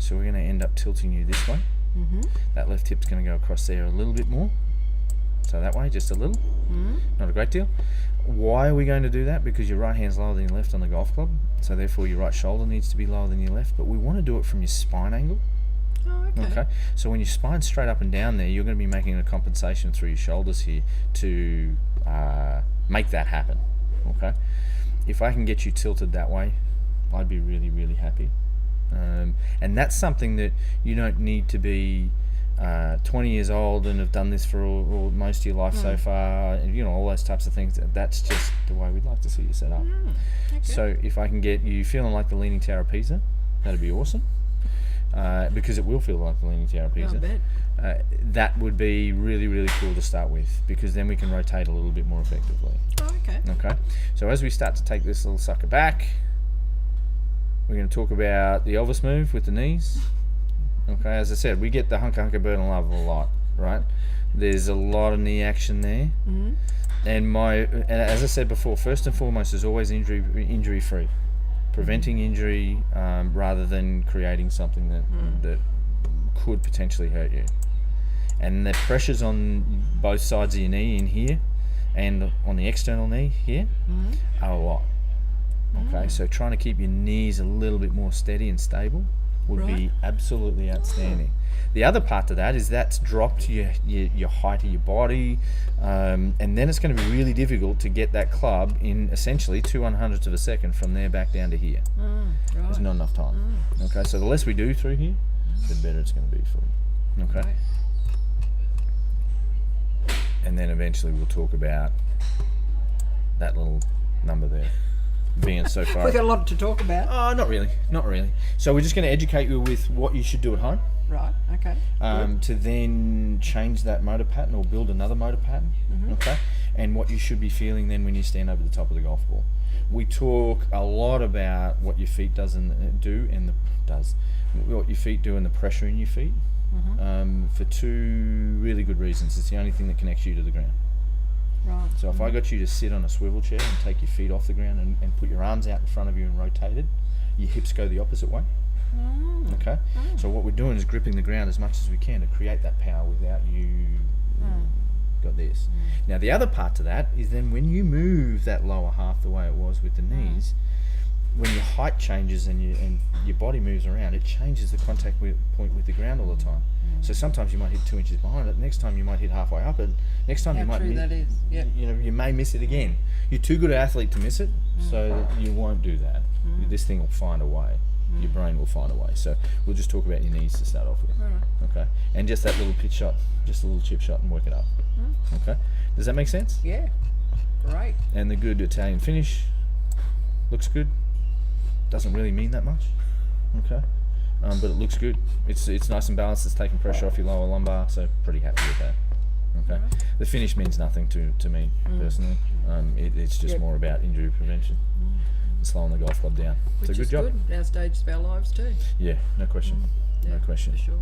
So we're going to end up tilting you this way. That left hip's going to go across there a little bit more. So that way, just a little. Not a great deal. Why are we going to do that? Because your right hand's lower than your left on the golf club, so therefore your right shoulder needs to be lower than your left, but we want to do it from your spine angle. Oh, okay. So when your spine's straight up and down there, you're going to be making a compensation through your shoulders here to make that happen. Okay. If I can get you tilted that way, I'd be really, really happy. And that's something that you don't need to be 20 years old and have done this for all most of your life so far, and you know, all those types of things. That's just the way we'd like to see you set up. Okay. So if I can get you feeling like the Leaning Tower of Pisa, that'd be awesome. Because it will feel like the Leaning Tower of Pisa. I bet. That would be really, really cool to start with, because then we can rotate a little bit more effectively. Oh, okay. Okay. So as we start to take this little sucker back, we're going to talk about the Elvis move with the knees. Okay, as I said, we get the hunker bird and love a lot, right? There's a lot of knee action there. And as I said before, first and foremost is always injury free, preventing injury rather than creating something that could potentially hurt you. And the pressures on both sides of your knee in here and on the external knee here are a lot. Okay, so trying to keep your knees a little bit more steady and stable would be absolutely outstanding. The other part to that is that's dropped your height of your body, and then it's going to be really difficult to get that club in essentially 2/100ths of a second from there back down to here. There's not enough time. Okay, so the less we do through here, the better it's going to be for you. Okay. Right. And then eventually we'll talk about that little number there being so far. We've got a lot to talk about. Oh, not really. So we're just going to educate you with what you should do at home. Right, okay. To then change that motor pattern or build another motor pattern. Okay. And what you should be feeling then when you stand over the top of the golf ball. We talk a lot about what your feet what your feet do and the pressure in your feet. For two really good reasons. It's the only thing that connects you to the ground. Right. So if I got you to sit on a swivel chair and take your feet off the ground and put your arms out in front of you and rotated, your hips go the opposite way. Okay. So what we're doing is gripping the ground as much as we can to create that power without you got this. Now the other part to that is then when you move that lower half the way it was with the knees, when your height changes and your body moves around, it changes the contact point with the ground all the time. So sometimes you might hit 2 inches behind it. Next time you might hit halfway up it. Next time you might miss. That is. Yep. You may miss it again. You're too good an athlete to miss it, so you won't do that. This thing will find a way. Your brain will find a way. So we'll just talk about your knees to start off with. Okay. And just that little pitch shot, just a little chip shot, and work it up. Okay. Does that make sense? Yeah. Great. And the good Italian finish looks good. Doesn't really mean that much. Okay. But it looks good. It's nice and balanced. It's taking pressure off your lower lumbar, so pretty happy with that. Okay. The finish means nothing to me personally. It's just more about injury prevention. Slowing the golf club down. Which so good is job. Good. Our stages of our lives too. Yeah, no question. No question. For sure.